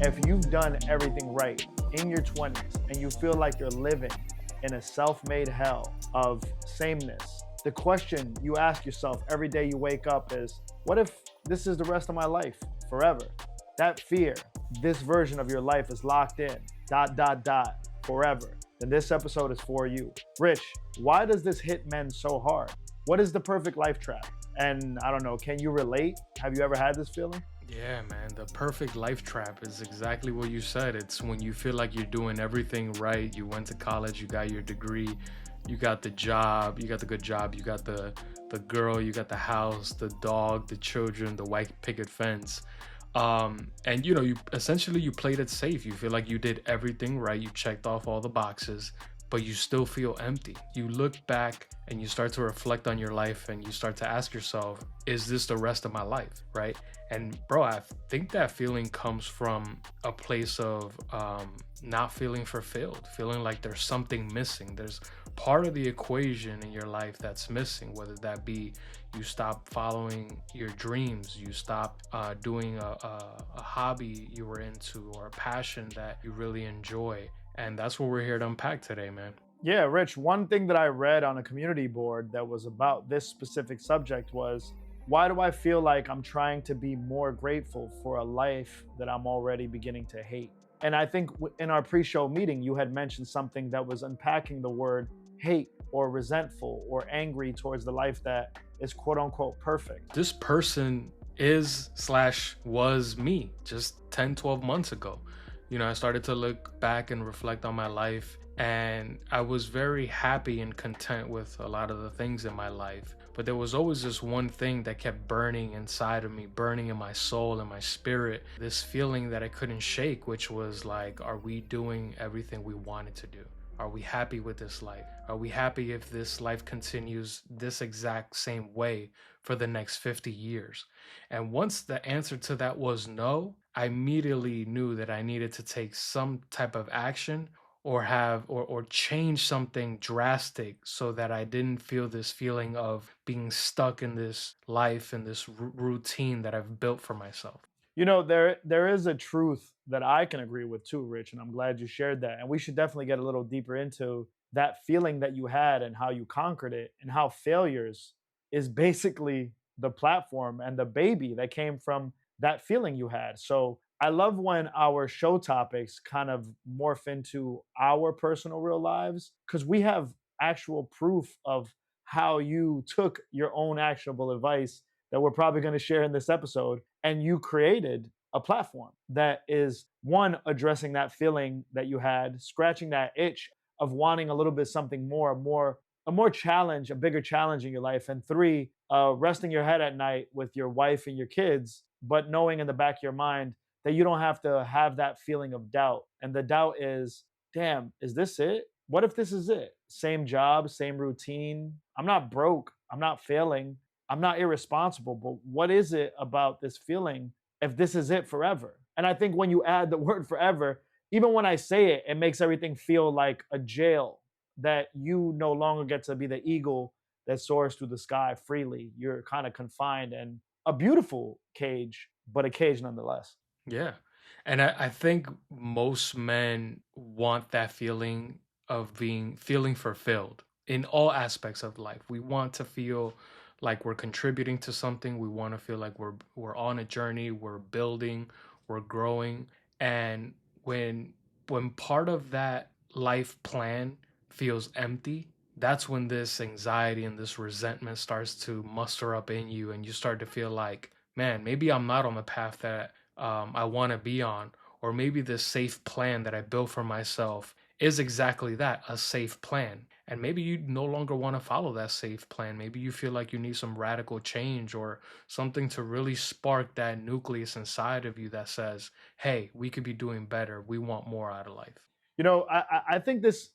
If you've done everything right in your 20s and you feel like you're living in a self-made hell of sameness, the question you ask yourself every day you wake up is, what if this is the rest of my life forever? That fear, this version of your life is locked in, forever. Then this episode is for you. Rich, why does this hit men so hard? What is the perfect life trap? And I don't know, can you relate? Have you ever had this feeling? Yeah, man, the perfect life trap is exactly what you said. It's when you feel like you're doing everything right. You went to college, you got your degree, you got the job, you got the good job, you got the girl, you got the house, the dog, the children, the white picket fence. And you essentially you played it safe. You feel like you did everything right, you checked off all the boxes, but you still feel empty. You look back and you start to reflect on your life and you start to ask yourself, is this the rest of my life? Right? And bro, I think that feeling comes from a place of not feeling fulfilled, feeling like there's something missing. There's part of the equation in your life that's missing, whether that be you stop following your dreams, you stop doing a hobby you were into or a passion that you really enjoy. And that's what we're here to unpack today, man. Yeah, Rich, one thing that I read on a community board that was about this specific subject was, why do I feel like I'm trying to be more grateful for a life that I'm already beginning to hate? And I think in our pre show meeting, you had mentioned something that was unpacking the word hate or resentful or angry towards the life that is quote unquote perfect. This person is slash was me just 10, 12 months ago. I started to look back and reflect on my life, and I was very happy and content with a lot of the things in my life. But there was always this one thing that kept burning inside of me, burning in my soul and my spirit, this feeling that I couldn't shake, which was like, are we doing everything we wanted to do? Are we happy with this life? Are we happy if this life continues this exact same way for the next 50 years? And once the answer to that was no, I immediately knew that I needed to take some type of action or or change something drastic so that I didn't feel this feeling of being stuck in this life and this routine that I've built for myself. There is a truth that I can agree with too, Rich, and I'm glad you shared that. And we should definitely get a little deeper into that feeling that you had and how you conquered it, and how failures is basically the platform and the baby that came from that feeling you had. So I love when our show topics kind of morph into our personal real lives, because we have actual proof of how you took your own actionable advice that we're probably going to share in this episode, and you created a platform that is, one, addressing that feeling that you had, scratching that itch of wanting a little bit something more, a more challenge, a bigger challenge in your life, and three, resting your head at night with your wife and your kids, but knowing in the back of your mind that you don't have to have that feeling of doubt. And the doubt is, damn, is this it? What if this is it? Same job, same routine. I'm not broke. I'm not failing. I'm not irresponsible, but what is it about this feeling if this is it forever? And I think when you add the word forever, even when I say it, it makes everything feel like a jail, that you no longer get to be the eagle that soars through the sky freely. You're kind of confined in a beautiful cage, but a cage nonetheless. Yeah. And I think most men want that feeling of being feeling fulfilled in all aspects of life. We want to feel like we're contributing to something. We want to feel like we're on a journey, we're building, we're growing. And when part of that life plan feels empty, that's when this anxiety and this resentment starts to muster up in you, and you start to feel like, man, maybe I'm not on the path that I want to be on, or maybe this safe plan that I built for myself is exactly that, a safe plan. And maybe you no longer want to follow that safe plan. Maybe you feel like you need some radical change or something to really spark that nucleus inside of you that says, hey, we could be doing better. We want more out of life. I think this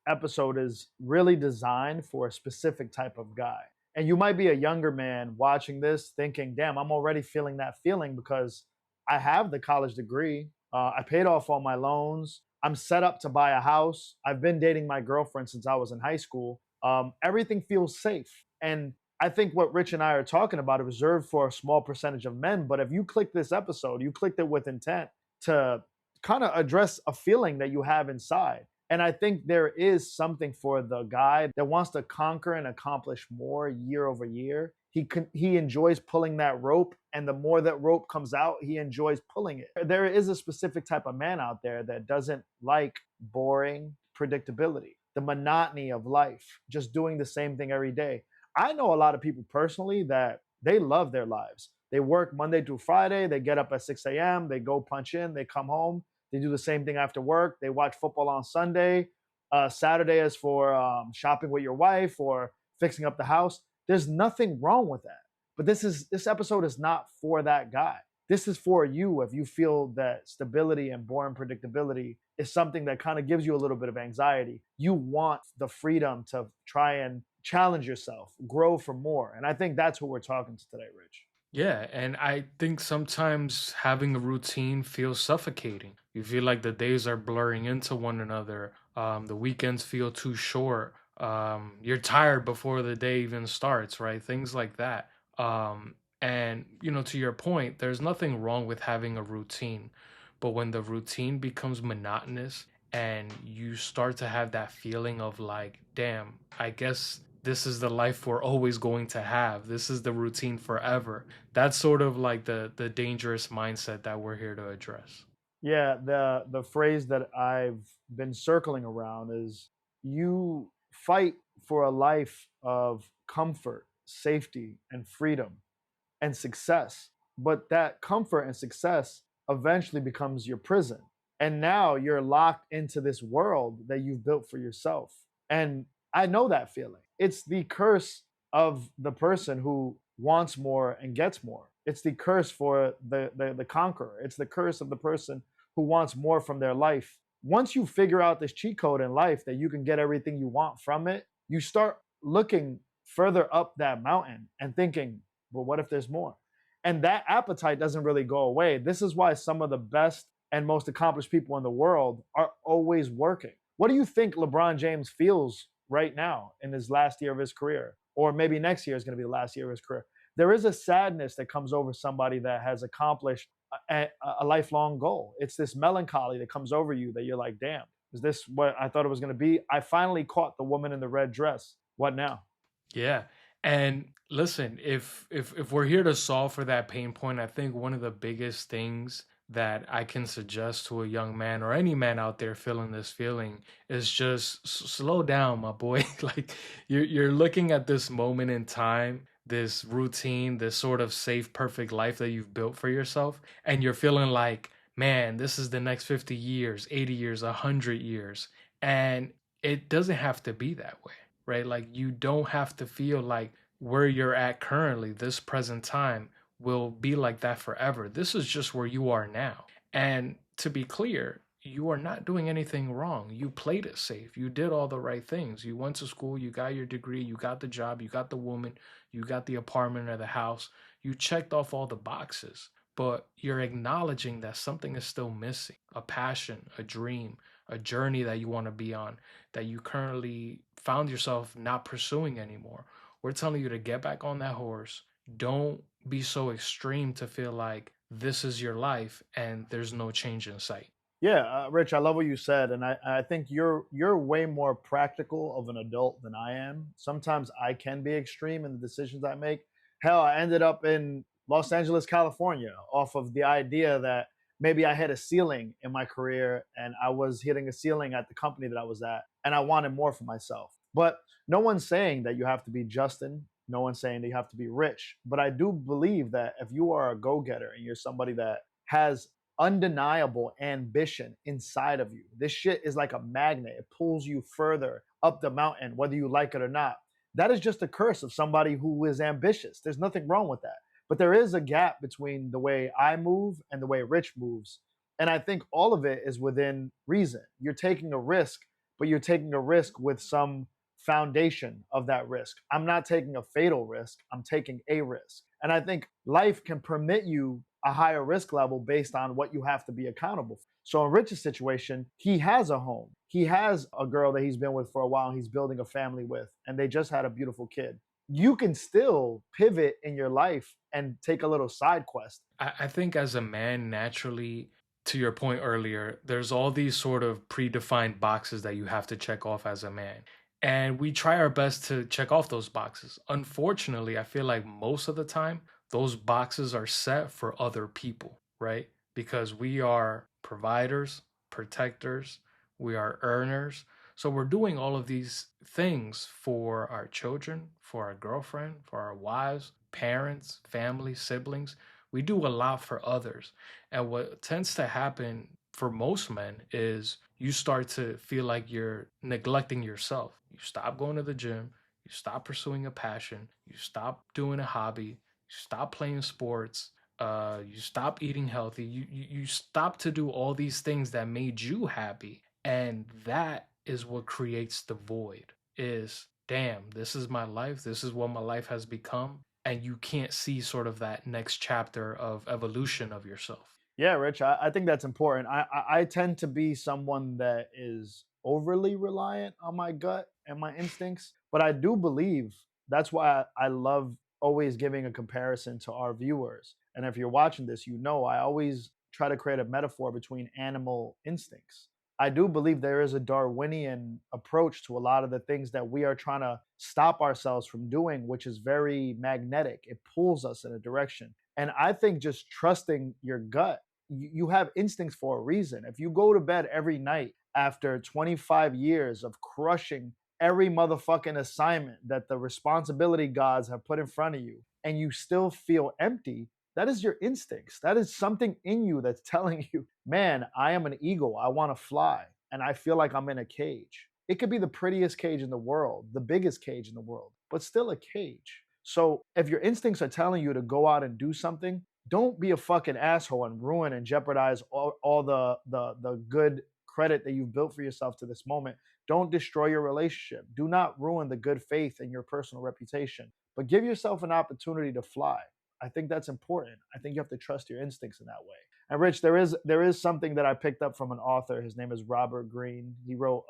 episode is really designed for a specific type of guy. And you might be a younger man watching this thinking, damn, I'm already feeling that feeling because I have the college degree. I paid off all my loans. I'm set up to buy a house. I've been dating my girlfriend since I was in high school. Everything feels safe. And I think what Rich and I are talking about is reserved for a small percentage of men. But if you click this episode, you clicked it with intent to kind of address a feeling that you have inside. And I think there is something for the guy that wants to conquer and accomplish more year over year. He enjoys pulling that rope, and the more that rope comes out, he enjoys pulling it. There is a specific type of man out there that doesn't like boring predictability, the monotony of life, just doing the same thing every day. I know a lot of people personally that they love their lives. They work Monday through Friday. They get up at 6 a.m. They go punch in. They come home. They do the same thing after work. They watch football on Sunday. Saturday is for shopping with your wife or fixing up the house. There's nothing wrong with that. But this episode is not for that guy. This is for you if you feel that stability and boring predictability is something that kind of gives you a little bit of anxiety. You want the freedom to try and challenge yourself, grow for more. And I think that's what we're talking to today, Rich. Yeah, and I think sometimes having a routine feels suffocating. You feel like the days are blurring into one another. The weekends feel too short. You're tired before the day even starts, right? Things like that. And to your point, there's nothing wrong with having a routine, but when the routine becomes monotonous and you start to have that feeling of like, damn, I guess this is the life we're always going to have. This is the routine forever. That's sort of like the dangerous mindset that we're here to address. Yeah, the phrase that I've been circling around is you fight for a life of comfort, safety, and freedom and success. But that comfort and success eventually becomes your prison. And now you're locked into this world that you've built for yourself. And I know that feeling. It's the curse of the person who wants more and gets more. It's the curse for the conqueror. It's the curse of the person who wants more from their life. Once you figure out this cheat code in life that you can get everything you want from it, you start looking further up that mountain and thinking, well, what if there's more? And that appetite doesn't really go away. This is why some of the best and most accomplished people in the world are always working. What do you think LeBron James feels right now in his last year of his career? Or maybe next year is going to be the last year of his career. There is a sadness that comes over somebody that has accomplished a lifelong goal. It's this melancholy that comes over you that you're like, damn, is this what I thought it was going to be? I finally caught the woman in the red dress. What now? Yeah. And listen, if we're here to solve for that pain point, I think one of the biggest things that I can suggest to a young man or any man out there feeling this feeling is just slow down, my boy. Like you're looking at this moment in time, this routine, this sort of safe, perfect life that you've built for yourself, and you're feeling like, man, this is the next 50 years, 80 years, 100 years. And it doesn't have to be that way, right? Like you don't have to feel like where you're at currently, this present time, will be like that forever. This is just where you are now. And to be clear, you are not doing anything wrong. You played it safe. You did all the right things. You went to school, you got your degree, you got the job, you got the woman, you got the apartment or the house. You checked off all the boxes, but you're acknowledging that something is still missing, a passion, a dream, a journey that you want to be on that you currently found yourself not pursuing anymore. We're telling you to get back on that horse. Don't be so extreme to feel like this is your life and there's no change in sight. Yeah, Rich, I love what you said, and I think you're way more practical of an adult than I am. Sometimes I can be extreme in the decisions I make. Hell, I ended up in Los Angeles, California, off of the idea that maybe I hit a ceiling in my career, and I was hitting a ceiling at the company that I was at, and I wanted more for myself. But no one's saying that you have to be Justin. No one's saying that you have to be rich. But I do believe that if you are a go getter and you're somebody that has undeniable ambition inside of you. This shit is like a magnet. It pulls you further up the mountain, whether you like it or not. That is just a curse of somebody who is ambitious. There's nothing wrong with that. But there is a gap between the way I move and the way Rich moves. And I think all of it is within reason. You're taking a risk, but you're taking a risk with some foundation of that risk. I'm not taking a fatal risk, I'm taking a risk. And I think life can permit you a higher risk level based on what you have to be accountable for. So in Rich's situation, he has a home. He has a girl that he's been with for a while and he's building a family with, and they just had a beautiful kid. You can still pivot in your life and take a little side quest. I think as a man, naturally, to your point earlier, there's all these sort of predefined boxes that you have to check off as a man. And we try our best to check off those boxes. Unfortunately, I feel like most of the time, those boxes are set for other people, right? Because we are providers, protectors, we are earners. So we're doing all of these things for our children, for our girlfriend, for our wives, parents, family, siblings. We do a lot for others. And what tends to happen for most men is you start to feel like you're neglecting yourself. You stop going to the gym, you stop pursuing a passion, you stop doing a hobby, you stop playing sports, you stop eating healthy, you stop to do all these things that made you happy. And that is what creates the void. Is damn, this is my life, this is what my life has become, and you can't see sort of that next chapter of evolution of yourself. Yeah, Rich, I think that's important. I tend to be someone that is overly reliant on my gut and my instincts, but I do believe that's why I love always giving a comparison to our viewers. And if you're watching this, you know I always try to create a metaphor between animal instincts. I do believe there is a Darwinian approach to a lot of the things that we are trying to stop ourselves from doing, which is very magnetic. It pulls us in a direction. And I think just trusting your gut, you have instincts for a reason. If you go to bed every night after 25 years of crushing every motherfucking assignment that the responsibility gods have put in front of you, and you still feel empty, that is your instincts. That is something in you that's telling you, man, I am an eagle. I want to fly. And I feel like I'm in a cage. It could be the prettiest cage in the world, the biggest cage in the world, but still a cage. So if your instincts are telling you to go out and do something, don't be a fucking asshole and ruin and jeopardize all the good credit that you've built for yourself to this moment. Don't destroy your relationship. Do not ruin the good faith and your personal reputation, but give yourself an opportunity to fly. I think that's important. I think you have to trust your instincts in that way. And Rich, there is something that I picked up from an author. His name is Robert Greene. He wrote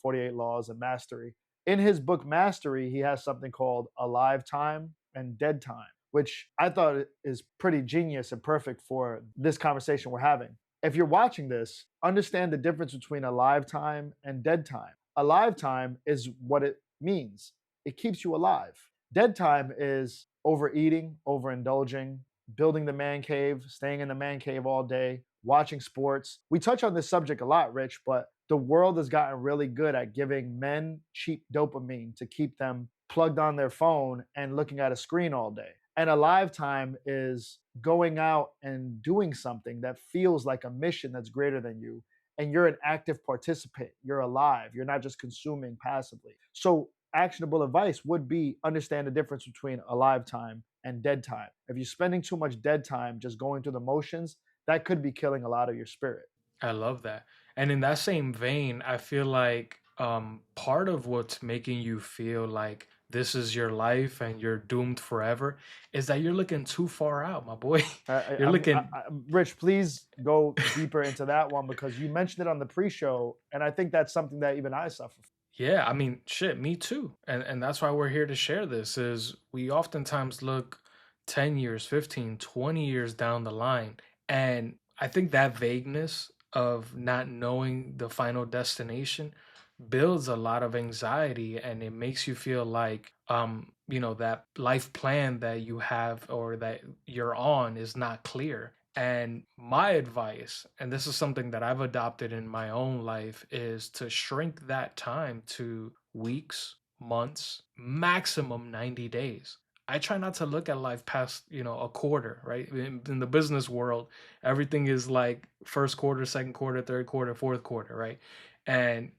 48 Laws of Mastery. In his book Mastery, he has something called Alive Time and Dead Time, which I thought is pretty genius and perfect for this conversation we're having. If you're watching this, understand the difference between alive time and dead time. Alive time is what it means. It keeps you alive. Dead time is overeating, overindulging, building the man cave, staying in the man cave all day, watching sports. We touch on this subject a lot, Rich, but the world has gotten really good at giving men cheap dopamine to keep them plugged on their phone and looking at a screen all day. And a lifetime is going out and doing something that feels like a mission that's greater than you. And you're an active participant. You're alive. You're not just consuming passively. So, actionable advice would be understand the difference between alive time and dead time. If you're spending too much dead time just going through the motions, that could be killing a lot of your spirit. I love that. And in that same vein, I feel like part of what's making you feel like this is your life and you're doomed forever is that you're looking too far out, my boy. You're looking, Rich, please go deeper into that one because you mentioned it on the pre-show, and I think that's something that even I suffer from. yeah, I mean, shit, me too. And that's why we're here to share this is we oftentimes look 10 years, 15, 20 years down the line. And I think that vagueness of not knowing the final destination builds a lot of anxiety and it makes you feel like that life plan that you have or that you're on is not clear. And my advice, and this is something that I've adopted in my own life, is to shrink that time to weeks, months, maximum 90 days. I try not to look at life past, a quarter, right? In the business world, everything is like first quarter, second quarter, third quarter, fourth quarter, right? And,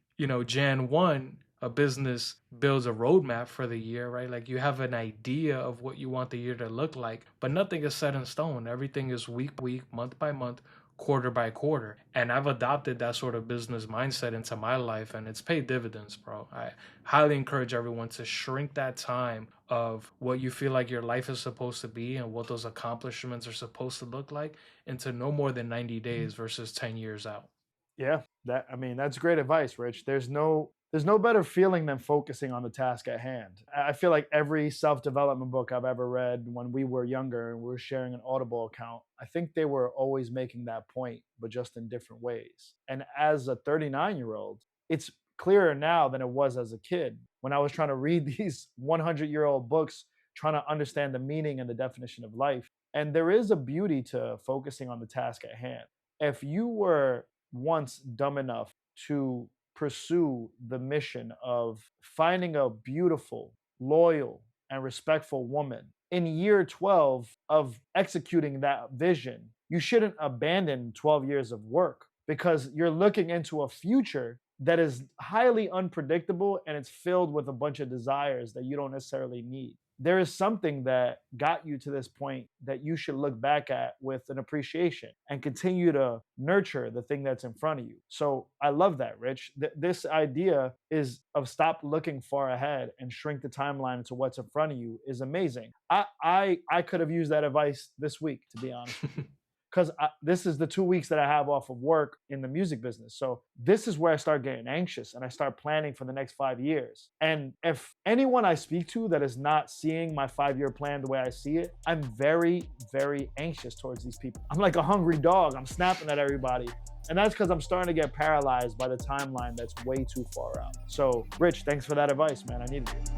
Jan 1, a business builds a roadmap for the year, right? Like you have an idea of what you want the year to look like, but nothing is set in stone. Everything is week by week, month by month, quarter by quarter. And I've adopted that sort of business mindset into my life and it's paid dividends, bro. I highly encourage everyone to shrink that time of what you feel like your life is supposed to be and what those accomplishments are supposed to look like into no more than 90 days versus 10 years out. Yeah, that's great advice, Rich. There's no There's no better feeling than focusing on the task at hand. I feel like every self development book I've ever read when we were younger and we were sharing an Audible account, I think they were always making that point, but just in different ways. And as a 39-year-old, it's clearer now than it was as a kid when I was trying to read these 100-year-old books, trying to understand the meaning and the definition of life. And there is a beauty to focusing on the task at hand. If you were once dumb enough to pursue the mission of finding a beautiful, loyal, and respectful woman, in year 12 of executing that vision, you shouldn't abandon 12 years of work because you're looking into a future that is highly unpredictable and it's filled with a bunch of desires that you don't necessarily need. There is something that got you to this point that you should look back at with an appreciation and continue to nurture the thing that's in front of you. So I love that, Rich. This idea is of stop looking far ahead and shrink the timeline to what's in front of you is amazing. I could have used that advice this week, to be honest with you, because this is the 2 weeks that I have off of work in the music business. So this is where I start getting anxious and I start planning for the next 5 years. And if anyone I speak to that is not seeing my 5 year plan the way I see it, I'm very, very anxious towards these people. I'm like a hungry dog. I'm snapping at everybody. And that's because I'm starting to get paralyzed by the timeline that's way too far out. So, Rich, thanks for that advice, man. I needed it.